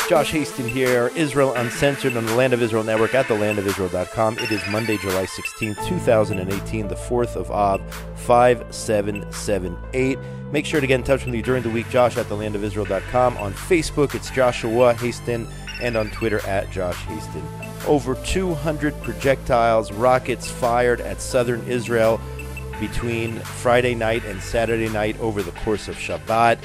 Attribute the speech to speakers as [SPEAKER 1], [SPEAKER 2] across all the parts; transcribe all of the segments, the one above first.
[SPEAKER 1] Josh Hasten here, Israel Uncensored on the Land of Israel Network at thelandofisrael.com. It is Monday, July 16, 2018, the 4th of Av, 5778. Make sure to get in touch with me during the week, Josh at thelandofisrael.com. On Facebook, it's Joshua Hasten, and on Twitter at Josh Hasten. Over 200 projectiles, rockets fired at southern Israel between Friday night and Saturday night over the course of Shabbat.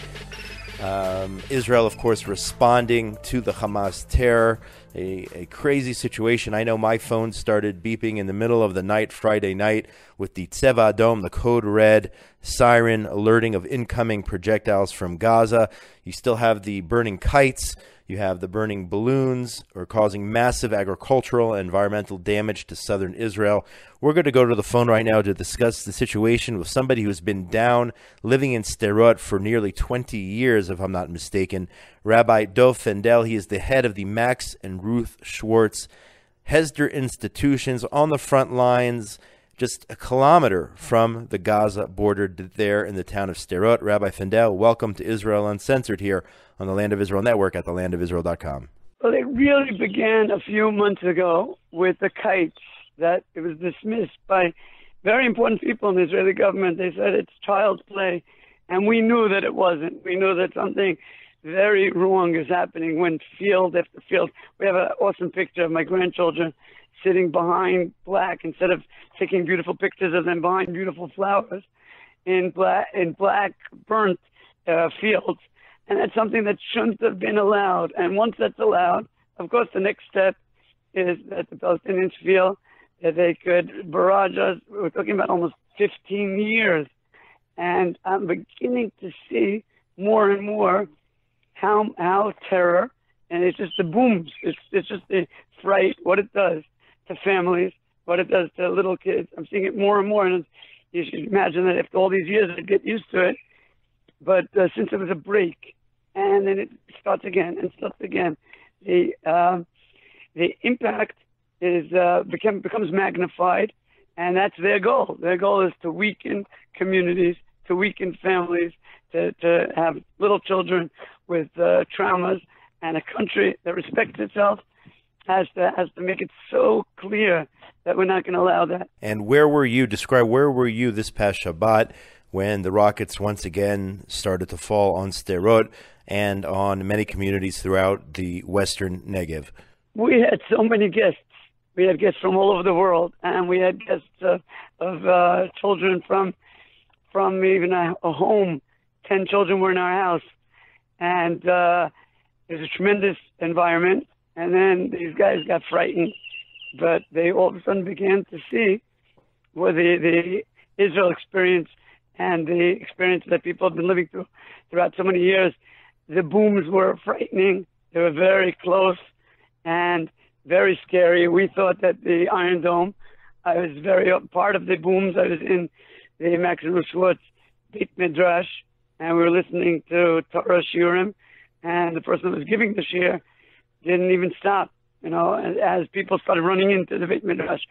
[SPEAKER 1] Israel, of course, responding to the Hamas terror, a crazy situation. I know my phone started beeping in the middle of the night, Friday night, with the Tzeva Adom, the code red siren alerting of incoming projectiles from Gaza. You still have the burning kites. You have the burning balloons are causing massive agricultural and environmental damage to southern Israel. We're going to go to the phone right now to discuss the situation with somebody who's been down living in Sderot for nearly 20 years, if I'm not mistaken. Rabbi David Fendel, he is the head of the Max and Ruth Schwartz Hesder institutions on the front lines, just a kilometer from the Gaza border there in the town of Sderot. Rabbi Fendel, welcome to Israel Uncensored here on the Land of Israel Network at thelandofisrael.com.
[SPEAKER 2] Well, it really began a few months ago with the kites, that it was dismissed by very important people in the Israeli government. They said it's child's play, and we knew that it wasn't. We knew that something very wrong is happening when field after field. We have an awesome picture of my grandchildren sitting behind black, instead of taking beautiful pictures of them behind beautiful flowers, in black burnt fields. And that's something that shouldn't have been allowed. And once that's allowed, of course, the next step is that the Palestinians feel that they could barrage us. We're talking about almost 15 years. And I'm beginning to see more and more how terror, and it's just the booms, it's just the fright, what it does to families, what it does to little kids. I'm seeing it more and more, and you should imagine that after all these years I'd get used to it. But since it was a break, and then it starts again and starts again, the impact is becomes magnified, and that's their goal. Their goal is to weaken communities, to weaken families, to have little children with traumas, and a country that respects itself has to make it so clear that we're not going to allow that.
[SPEAKER 1] And where were you this past Shabbat when the rockets once again started to fall on Sderot and on many communities throughout the western Negev?
[SPEAKER 2] We had so many guests. We had guests from all over the world, and we had guests of children from even a home. 10 children were in our house, and it was a tremendous environment. And then these guys got frightened, but they all of a sudden began to see what the Israel experience and the experience that people have been living through throughout so many years. The booms were frightening. They were very close and very scary. We thought that the Iron Dome, I was very part of the booms. I was in the Max and Ruth Schwartz Beit Midrash, and we were listening to Torah Shiurim, and the person that was giving the shiur didn't even stop, as people started running into the Beit Midrash.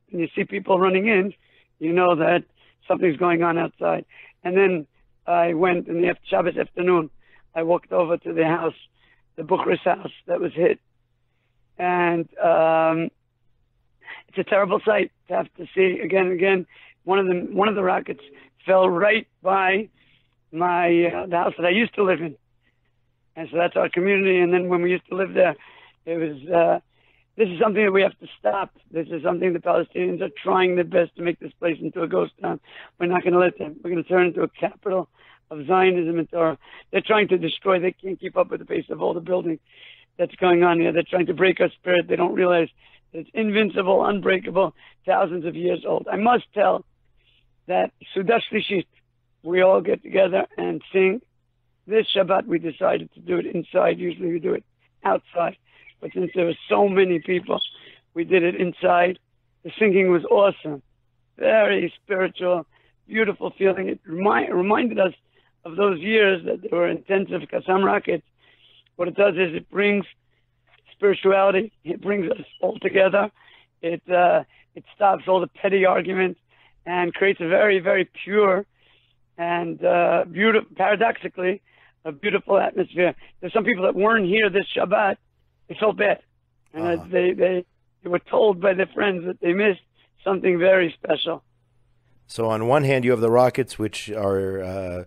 [SPEAKER 2] When you see people running in, you know that something's going on outside. And then I went in the Shabbos afternoon. I walked over to the house, the Bukhris house that was hit. And it's a terrible sight to have to see again and again. One of the rockets fell right by the house that I used to live in. And so that's our community. And then when we used to live there, it was, this is something that we have to stop. This is something the Palestinians are trying their best to make this place into a ghost town. We're not going to let them. We're going to turn it into a capital of Zionism and Torah. They're trying to destroy. They can't keep up with the pace of all the building that's going on here. They're trying to break our spirit. They don't realize that it's invincible, unbreakable, thousands of years old. I must tell that Sudash Lishit, we all get together and sing. This Shabbat, we decided to do it inside. Usually we do it outside. But since there were so many people, we did it inside. The singing was awesome. Very spiritual, beautiful feeling. It reminded us of those years that there were intensive Qassam rockets. What it does is it brings spirituality. It brings us all together. It stops all the petty arguments and creates a very, very pure and beautiful, paradoxically, a beautiful atmosphere. There's some people that weren't here this Shabbat felt bad. And they were told by their friends that they missed something very special.
[SPEAKER 1] So on one hand, you have the rockets, which are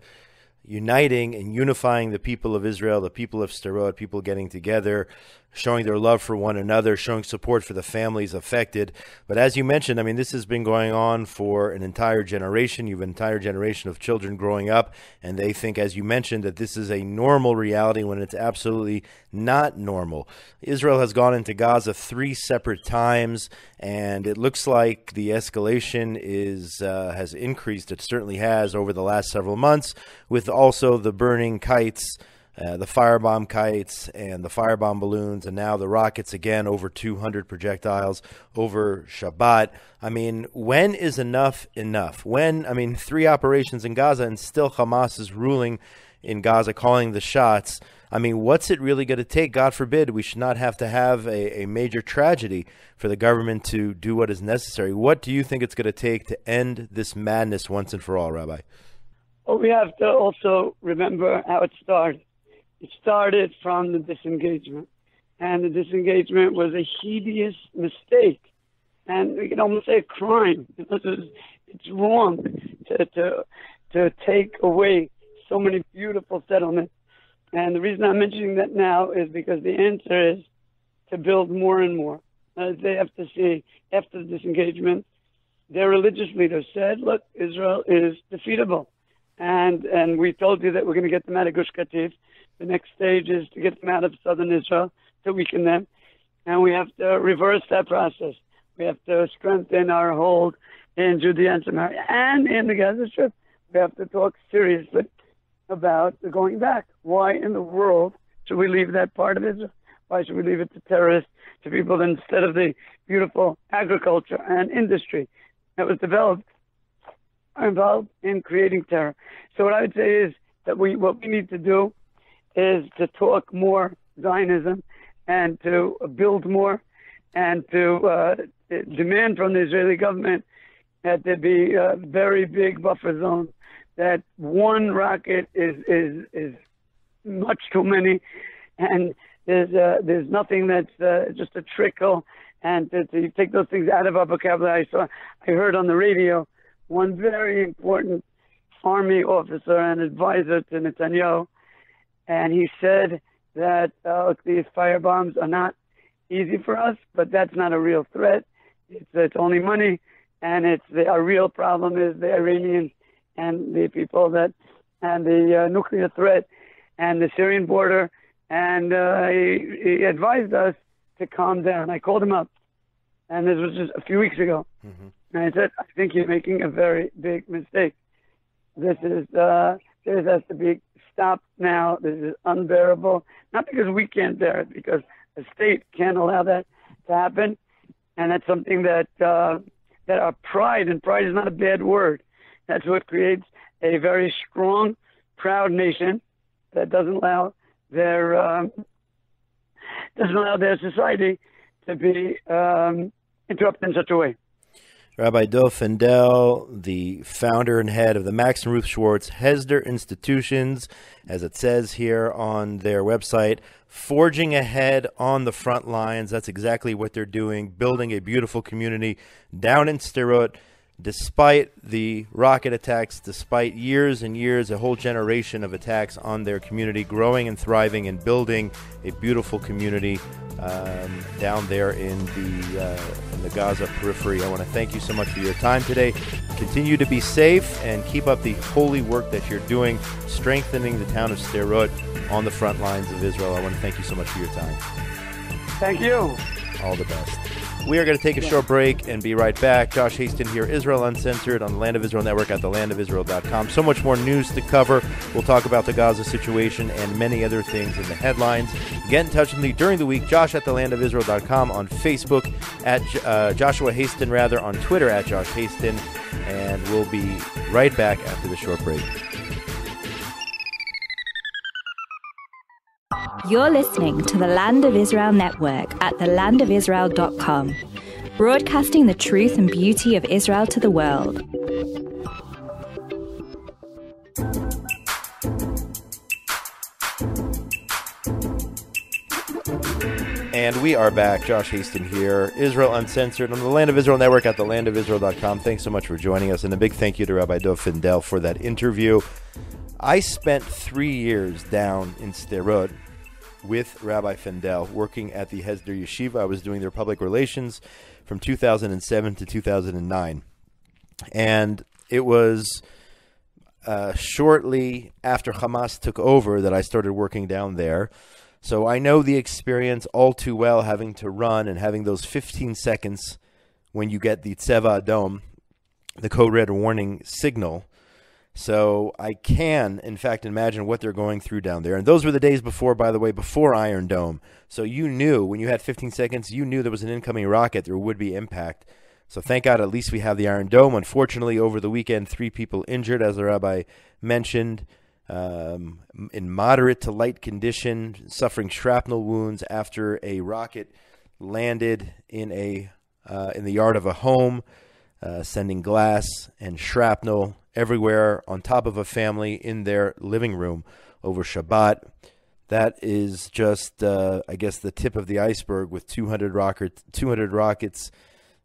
[SPEAKER 1] uniting and unifying the people of Israel, the people of Sderot, people getting together, showing their love for one another, showing support for the families affected. But as you mentioned, I mean, this has been going on for an entire generation. You have an entire generation of children growing up, and they think, as you mentioned, that this is a normal reality when it's absolutely not normal. Israel has gone into Gaza 3 separate times, and it looks like the escalation has increased. It certainly has over the last several months, with also the burning kites, the firebomb kites and the firebomb balloons, and now the rockets again, over 200 projectiles over Shabbat. I mean, when is enough enough? When, I mean, 3 operations in Gaza and still Hamas is ruling in Gaza, calling the shots. I mean, what's it really going to take? God forbid, we should not have to have a major tragedy for the government to do what is necessary. What do you think it's going to take to end this madness once and for all, Rabbi?
[SPEAKER 2] Well, we have to also remember how it started. It started from the disengagement, and the disengagement was a hideous mistake, and we can almost say a crime. It's wrong to take away so many beautiful settlements. And the reason I'm mentioning that now is because the answer is to build more and more. They have to see, after the disengagement, their religious leaders said, look, Israel is defeatable. And we told you that we're going to get them out of Gush Katif. The next stage is to get them out of southern Israel, to weaken them. And we have to reverse that process. We have to strengthen our hold in Judea and Samaria and in the Gaza Strip. We have to talk seriously about the going back. Why in the world should we leave that part of Israel? Why should we leave it to terrorists, to people, instead of the beautiful agriculture and industry that was developed are involved in creating terror? So what I would say is that what we need to do is to talk more Zionism and to build more and to demand from the Israeli government that there be a very big buffer zone, that one rocket is much too many, and there's nothing that's just a trickle, and to take those things out of our vocabulary. So I heard on the radio one very important army officer and advisor to Netanyahu, and he said that these firebombs are not easy for us, but that's not a real threat. It's only money, and our real problem is the Iranians and the people and the nuclear threat and the Syrian border. And he advised us to calm down. I called him up, and this was just a few weeks ago. Mm-hmm. And I said, I think you're making a very big mistake. This has to be stopped now. This is unbearable. Not because we can't bear it, because the state can't allow that to happen. And that's something that our pride, and pride is not a bad word. That's what creates a very strong, proud nation that doesn't allow their society to be interrupted in such a way.
[SPEAKER 1] Rabbi David Fendel, the founder and head of the Max and Ruth Schwartz Hesder institutions, as it says here on their website, forging ahead on the front lines. That's exactly what they're doing, building a beautiful community down in Sderot, despite the rocket attacks, despite years and years, a whole generation of attacks on their community, growing and thriving and building a beautiful community down there in the Gaza periphery. I want to thank you so much for your time today. Continue to be safe and keep up the holy work that you're doing, strengthening the town of Sderot on the front lines of Israel. I want to thank you so much for your time.
[SPEAKER 2] Thank you.
[SPEAKER 1] All the best. We are going to take a short break and be right back. Josh Hasten here, Israel Uncensored on the Land of Israel Network at thelandofisrael.com. So much more news to cover. We'll talk about the Gaza situation and many other things in the headlines. Get in touch with me during the week, Josh at thelandofisrael.com, on Facebook, at Joshua Hasten, on Twitter at Josh Hasten, and we'll be right back after the short break.
[SPEAKER 3] You're listening to the Land of Israel Network at thelandofisrael.com, broadcasting the truth and beauty of Israel to the world.
[SPEAKER 1] And we are back. Josh Hasten here. Israel Uncensored on the Land of Israel Network at thelandofisrael.com. Thanks so much for joining us. And a big thank you to Rabbi David Fendel for that interview. I spent 3 years down in Sderot with Rabbi Fendel working at the Hesder Yeshiva. I was doing their public relations from 2007 to 2009. And it was shortly after Hamas took over that I started working down there. So I know the experience all too well, having to run and having those 15 seconds when you get the Tzeva Adom, the code red warning signal. So I can, in fact, imagine what they're going through down there. And those were the days before, by the way, before Iron Dome. So you knew, when you had 15 seconds, you knew there was an incoming rocket, there would be impact. So thank God at least we have the Iron Dome. Unfortunately, over the weekend, 3 people injured, as the rabbi mentioned, in moderate to light condition, suffering shrapnel wounds after a rocket landed in the yard of a home, sending glass and shrapnel everywhere on top of a family in their living room over Shabbat. That is just, I guess, the tip of the iceberg with 200 rockets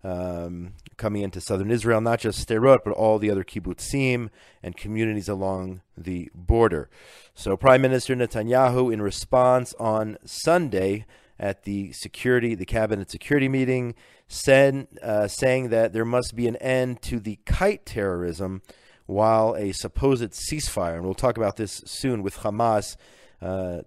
[SPEAKER 1] coming into southern Israel, not just Sderot, but all the other kibbutzim and communities along the border. So Prime Minister Netanyahu, in response on Sunday at the cabinet security meeting, saying that there must be an end to the kite terrorism while a supposed ceasefire, and we'll talk about this soon, with Hamas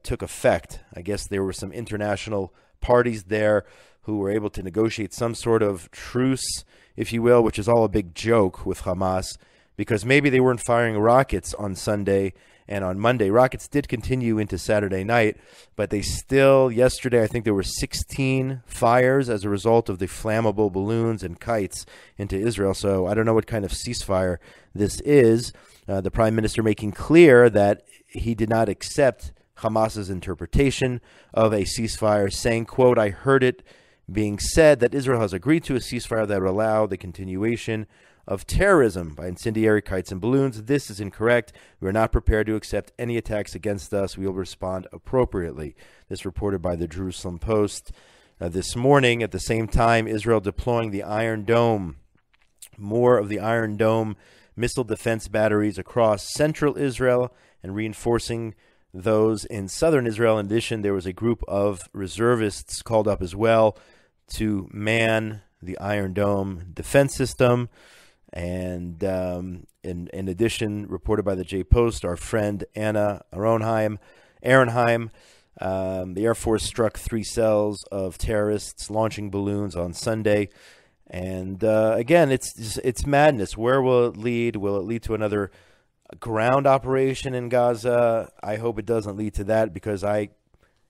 [SPEAKER 1] took effect. I guess there were some international parties there who were able to negotiate some sort of truce, if you will, which is all a big joke with Hamas, because maybe they weren't firing rockets on Sunday and on Monday. Rockets did continue into Saturday night, but they still, yesterday, I think there were 16 fires as a result of the flammable balloons and kites into Israel. So I don't know what kind of ceasefire this is. The prime minister making clear that he did not accept Hamas's interpretation of a ceasefire, saying, quote, "I heard it being said that Israel has agreed to a ceasefire that would allow the continuation of terrorism by incendiary kites and balloons. This is incorrect. We are not prepared to accept any attacks against us. We will respond appropriately." This reported by the Jerusalem Post this morning. At the same time, Israel deploying the Iron Dome, more of the Iron Dome missile defense batteries across central Israel and reinforcing those in southern Israel. In addition, there was a group of reservists called up as well to man the Iron Dome defense system. And in addition, reported by the J Post, our friend Anna Aronheim, the Air Force struck 3 cells of terrorists launching balloons on Sunday. And again, it's madness. Where will it lead? Will it lead to another ground operation in Gaza? I hope it doesn't lead to that, because I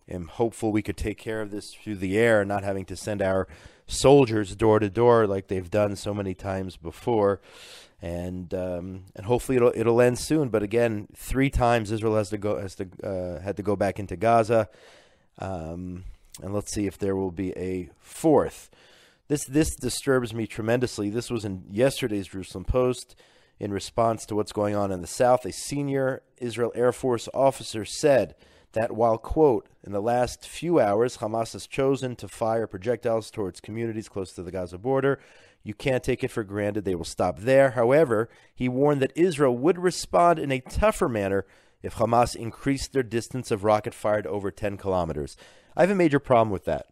[SPEAKER 1] am hopeful we could take care of this through the air, not having to send our soldiers door to door like they've done so many times before. And hopefully it'll end soon. But again, 3 times Israel had to go back into Gaza, and let's see if there will be a 4th. This disturbs me tremendously. This was in yesterday's Jerusalem Post. In response to what's going on in the south, a senior Israel Air Force officer said that while, quote, "in the last few hours, Hamas has chosen to fire projectiles towards communities close to the Gaza border, you can't take it for granted they will stop there." However, he warned that Israel would respond in a tougher manner if Hamas increased their distance of rocket fire to over 10 kilometers. I have a major problem with that.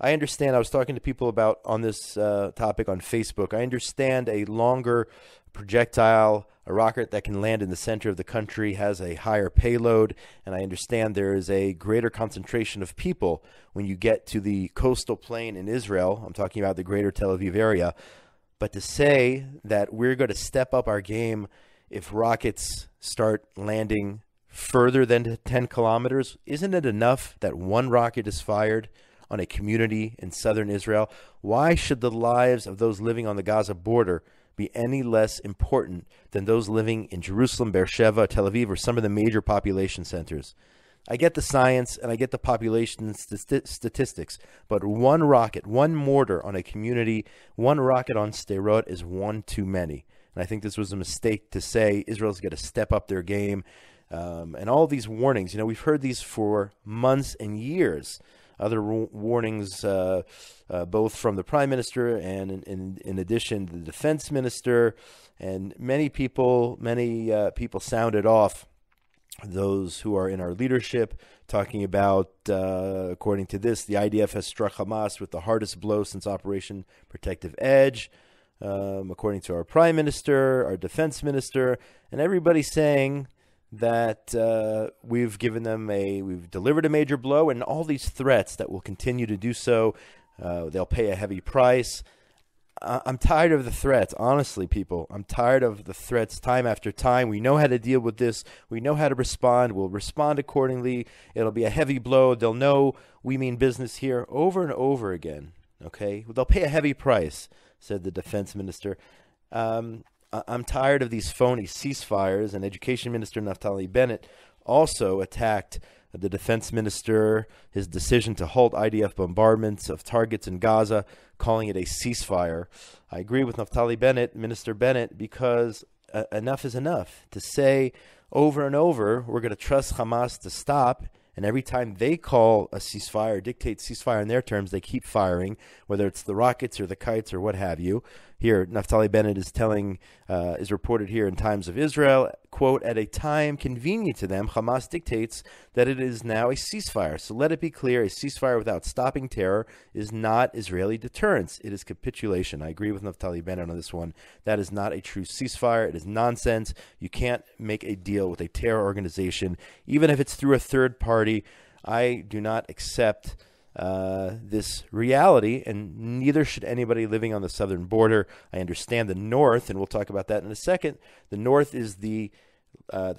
[SPEAKER 1] I understand, I was talking to people about on this topic on Facebook. I understand a longer projectile, a rocket that can land in the center of the country, has a higher payload, and I understand there is a greater concentration of people when you get to the coastal plain in Israel. I'm talking about the greater Tel Aviv area. But to say that we're going to step up our game if rockets start landing further than 10 kilometers, isn't it enough that one rocket is fired on a community in southern Israel? Why should the lives of those living on the Gaza border be any less important than those living in Jerusalem, Beersheba, Tel Aviv, or some of the major population centers? I get the science and I get the population statistics, but one rocket, one mortar on a community, one rocket on Sderot is one too many. And I think this was a mistake to say Israel's got to step up their game. And all these warnings, we've heard these for months and years other warnings, both from the Prime Minister and, in addition, the Defense Minister, and many people sounded off those who are in our leadership, talking about, according to this, the IDF has struck Hamas with the hardest blow since Operation Protective Edge, according to our Prime Minister, our Defense Minister, and everybody saying that we've delivered a major blow, and all these threats that will continue to do so. They'll pay a heavy price. I'm tired of the threats, honestly, people. I'm tired of the threats time after time. We know how to deal with this. We know how to respond. We'll respond accordingly. It'll be a heavy blow. They'll know we mean business here, over and over again. Okay? They'll pay a heavy price, said the Defense Minister. I'm tired of these phony ceasefires, and Education Minister Naftali Bennett also attacked the Defense Minister, his decision to halt IDF bombardments of targets in Gaza, calling it a ceasefire. I agree with Naftali Bennett, Minister Bennett, because enough is enough. To say over and over, we're going to trust Hamas to stop, and every time they call a ceasefire, dictate ceasefire in their terms, they keep firing, whether it's the rockets or the kites or what have you. Here, Naftali Bennett is reported here in Times of Israel, quote, at a time convenient to them, Hamas dictates that it is now a ceasefire. So let it be clear, a ceasefire without stopping terror is not Israeli deterrence. It is capitulation. I agree with Naftali Bennett on this one. That is not a true ceasefire. It is nonsense. You can't make a deal with a terror organization, even if it's through a third party. I do not accept this reality, and neither should anybody living on the southern border. I understand the north, and we'll talk about that in a second. The north is the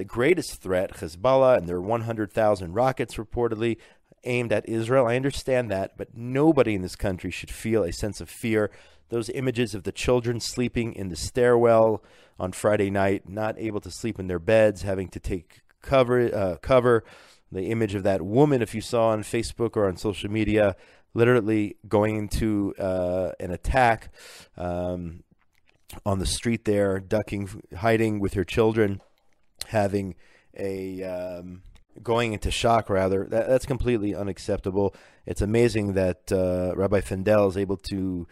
[SPEAKER 1] greatest threat, Hezbollah, and there are 100,000 rockets reportedly aimed at Israel. I understand that, but nobody in this country should feel a sense of fear. Those images of the children sleeping in the stairwell on Friday night, not able to sleep in their beds, having to take cover. The image of that woman, if you saw on Facebook or on social media, literally going into an attack on the street there, hiding with her children, having going into shock, rather. That's completely unacceptable. It's amazing that Rabbi Fendel is able to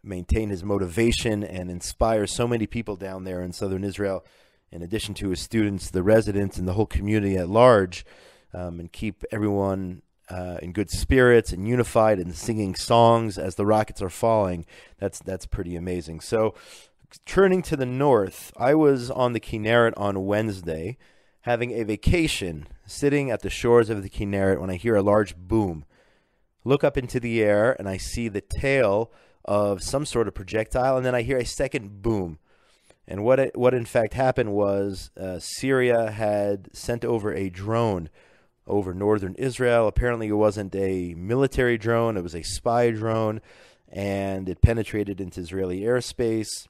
[SPEAKER 1] maintain his motivation and inspire so many people down there in southern Israel, in addition to his students, the residents, and the whole community at large. And keep everyone in good spirits and unified and singing songs as the rockets are falling. That's pretty amazing. So turning to the north, I was on the Kinneret on Wednesday having a vacation, sitting at the shores of the Kinneret when I hear a large boom. Look up into the air and I see the tail of some sort of projectile, and then I hear a second boom. And what in fact happened was Syria had sent over a drone over northern Israel. Apparently it wasn't a military drone, it was a spy drone, and it penetrated into Israeli airspace,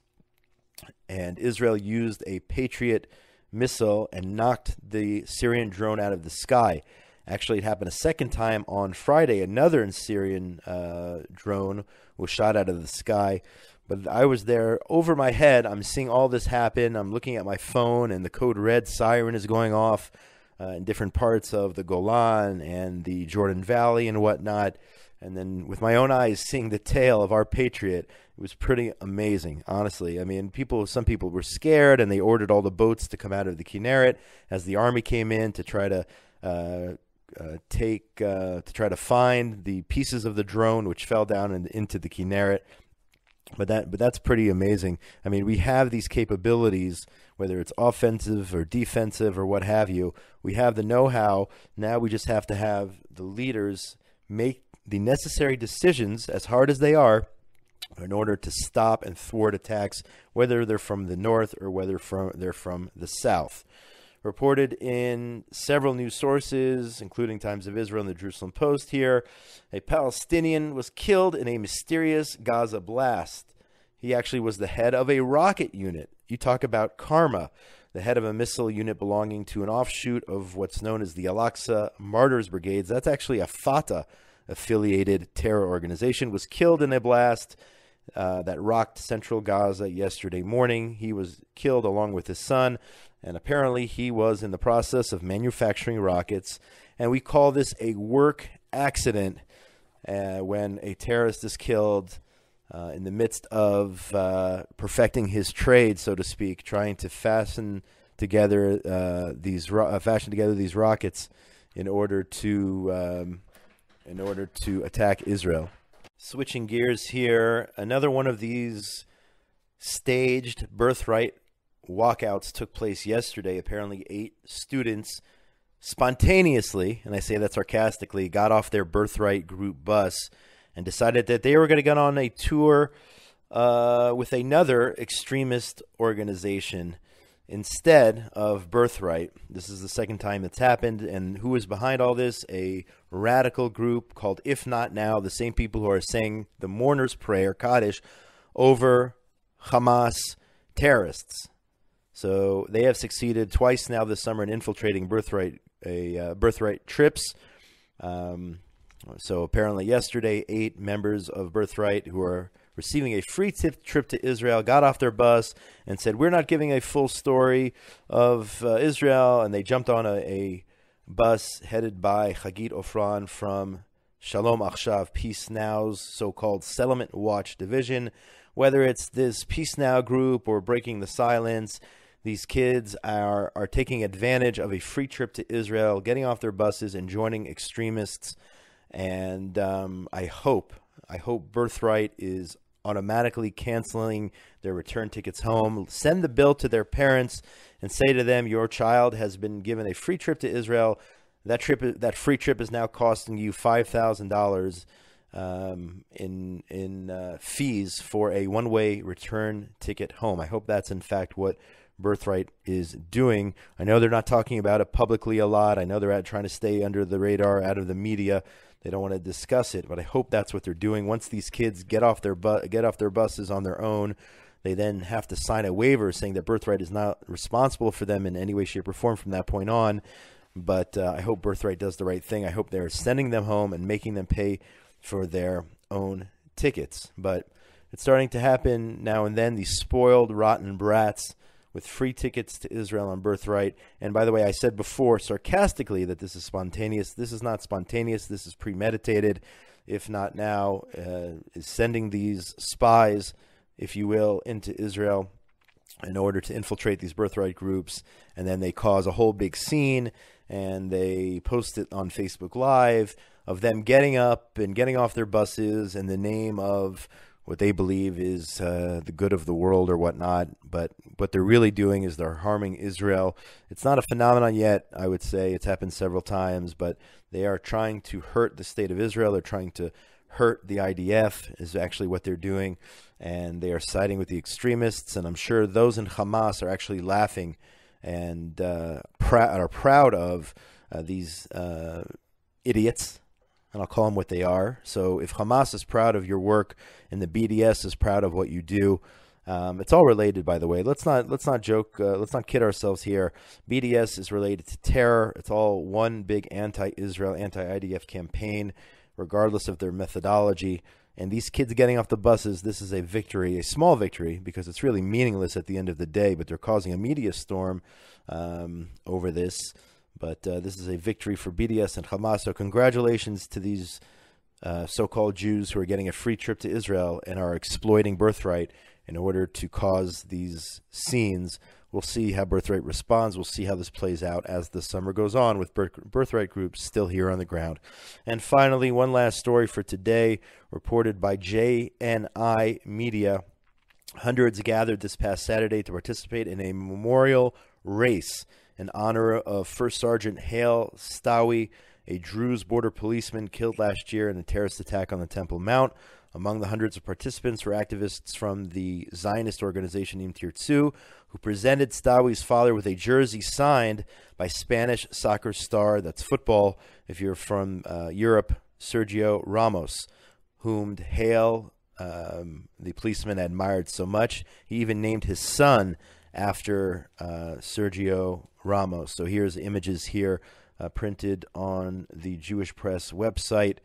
[SPEAKER 1] and Israel used a Patriot missile and knocked the Syrian drone out of the sky. Actually, it happened a second time on Friday. Another Syrian drone was shot out of the sky. But I was there over my head. I'm seeing all this happen. I'm looking at my phone, and the code red siren is going off in different parts of the Golan and the Jordan Valley and whatnot. And then with my own eyes, seeing the tail of our Patriot, it was pretty amazing, honestly. I mean, some people were scared, and they ordered all the boats to come out of the Kinneret as the army came in to try to find the pieces of the drone which fell down into the Kinneret. But that's pretty amazing. I mean, we have these capabilities, whether it's offensive or defensive or what have you. We have the know-how. Now we just have to have the leaders make the necessary decisions, as hard as they are, in order to stop and thwart attacks, whether they're from the north or whether they're from the south. Reported in several news sources, including Times of Israel and the Jerusalem Post here, a Palestinian was killed in a mysterious Gaza blast. He actually was the head of a rocket unit. You talk about karma. The head of a missile unit belonging to an offshoot of what's known as the Al-Aqsa Martyrs Brigades. That's actually a Fatah-affiliated terror organization. Was killed in a blast that rocked central Gaza yesterday morning. He was killed along with his son. And apparently he was in the process of manufacturing rockets. And we call this a work accident. when a terrorist is killed in the midst of perfecting his trade, so to speak, trying to fashion together these rockets in order to attack Israel. Switching gears here, another one of these staged birthright walkouts took place yesterday. Apparently 8 students spontaneously, and I say that sarcastically, got off their birthright group bus and decided that they were going to get on a tour with another extremist organization instead of Birthright. This is the second time it's happened. And who is behind all this? A radical group called If Not Now, the same people who are saying the mourner's prayer, Kaddish, over Hamas terrorists. So they have succeeded twice now this summer in infiltrating Birthright trips. So apparently yesterday, 8 members of Birthright who are receiving a free trip to Israel got off their bus and said, we're not giving a full story of Israel. And they jumped on a bus headed by Chagit Ofran from Shalom Achshav, Peace Now's so-called Settlement Watch division. Whether it's this Peace Now group or Breaking the Silence, these kids are taking advantage of a free trip to Israel, getting off their buses and joining extremists. And I hope Birthright is automatically canceling their return tickets home. Send the bill to their parents and say to them, your child has been given a free trip to Israel. That free trip is now costing you $5,000 in fees for a one-way return ticket home. I hope that's in fact what Birthright is doing. I know they're not talking about it publicly a lot. I know they're trying to stay under the radar, out of the media. They don't want to discuss it, but I hope that's what they're doing. Once these kids get off their buses on their own, they then have to sign a waiver saying that Birthright is not responsible for them in any way, shape, or form from that point on. But I hope Birthright does the right thing. I hope they're sending them home and making them pay for their own tickets. But it's starting to happen now and then. These spoiled, rotten brats with free tickets to Israel on Birthright. And by the way, I said before sarcastically that this is spontaneous. This is not spontaneous. This is premeditated. If Not Now is sending these spies, if you will, into Israel in order to infiltrate these Birthright groups. And then they cause a whole big scene and they post it on Facebook Live of them getting up and getting off their buses in the name of what they believe is the good of the world or whatnot. But what they're really doing is they're harming Israel. It's not a phenomenon yet, I would say. It's happened several times, but they are trying to hurt the state of Israel. They're trying to hurt the IDF is actually what they're doing. And they are siding with the extremists. And I'm sure those in Hamas are actually laughing and are proud of these idiots. And I'll call them what they are. So if Hamas is proud of your work and the BDS is proud of what you do, it's all related, by the way. Let's not joke. Let's not kid ourselves here. BDS is related to terror. It's all one big anti-Israel, anti-IDF campaign, regardless of their methodology. And these kids getting off the buses, this is a victory, a small victory, because it's really meaningless at the end of the day. But they're causing a media storm over this. But this is a victory for BDS and Hamas. So congratulations to these so-called Jews who are getting a free trip to Israel and are exploiting Birthright in order to cause these scenes. We'll see how Birthright responds. We'll see how this plays out as the summer goes on with Birthright groups still here on the ground. And finally, one last story for today, reported by JNI Media. Hundreds gathered this past Saturday to participate in a memorial race in honor of First Sergeant Hale Stawi, a Druze border policeman killed last year in a terrorist attack on the Temple Mount. Among the hundreds of participants were activists from the Zionist organization Im Tirtzu, who presented Stawi's father with a jersey signed by Spanish soccer star, that's football, if you're from Europe, Sergio Ramos, whom Hale, the policeman, admired so much. He even named his son after Sergio Ramos. So here's images here printed on the Jewish Press website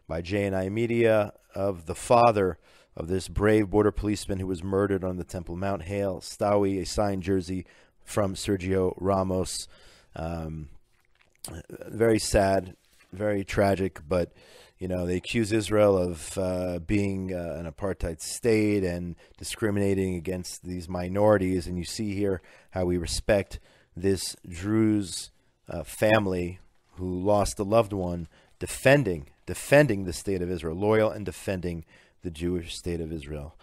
[SPEAKER 1] by JNI Media of the father of this brave border policeman who was murdered on the Temple Mount, Hale Stawi, a signed jersey from Sergio Ramos. Very sad very tragic, but they accuse Israel of being an apartheid state and discriminating against these minorities. And you see here how we respect this Druze family who lost a loved one, defending the state of Israel, loyal and defending the Jewish state of Israel.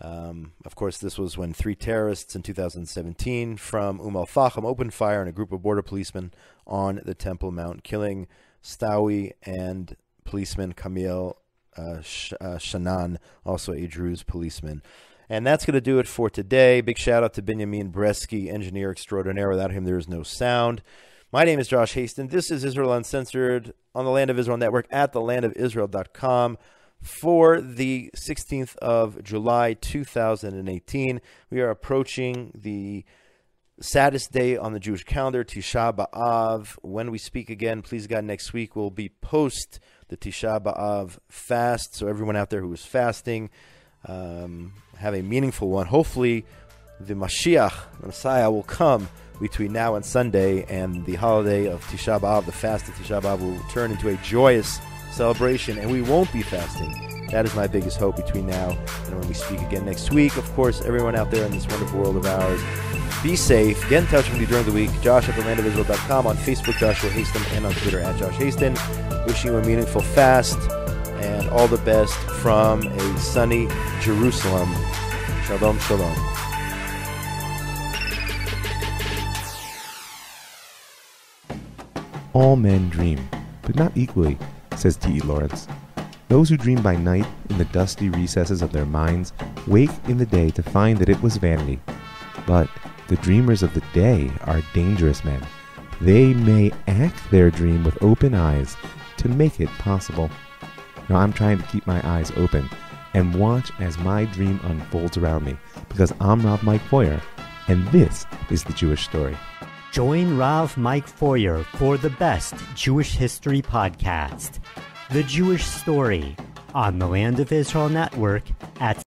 [SPEAKER 1] Of course, this was when 3 terrorists in 2017 from Al-Fahim opened fire on a group of border policemen on the Temple Mount, killing Stawi and policeman Kamil Shanan, also a Druze policeman. And that's going to do it for today. Big shout out to Benjamin Bresky, engineer extraordinaire. Without him, there is no sound. My name is Josh Hasten. This is Israel Uncensored on the Land of Israel Network at thelandofisrael.com. For the 16th of July, 2018, we are approaching the saddest day on the Jewish calendar, Tisha B'Av. When we speak again, please God, next week will be post the Tisha B'Av fast. So everyone out there who is fasting, have a meaningful one. Hopefully the Mashiach, the Messiah, will come between now and Sunday, and the holiday of Tisha B'Av, the fast of Tisha B'Av, will turn into a joyous celebration, and we won't be fasting. That is my biggest hope between now and when we speak again next week. Of course, everyone out there in this wonderful world of ours, be safe. Get in touch with me during the week. Josh at thelandofisrael.com, on Facebook, Joshua Hasten, and on Twitter at Josh Hasten. Wishing you a meaningful fast and all the best from a sunny Jerusalem. Shalom, shalom.
[SPEAKER 4] All men dream, but not equally, says T.E. Lawrence. Those who dream by night in the dusty recesses of their minds wake in the day to find that it was vanity. But the dreamers of the day are dangerous men. They may act their dream with open eyes to make it possible. Now I'm trying to keep my eyes open and watch as my dream unfolds around me, because I'm Rav Mike Foyer, and this is the Jewish Story.
[SPEAKER 5] Join Rav Mike Foyer for the best Jewish history podcast, The Jewish Story, on the Land of Israel Network at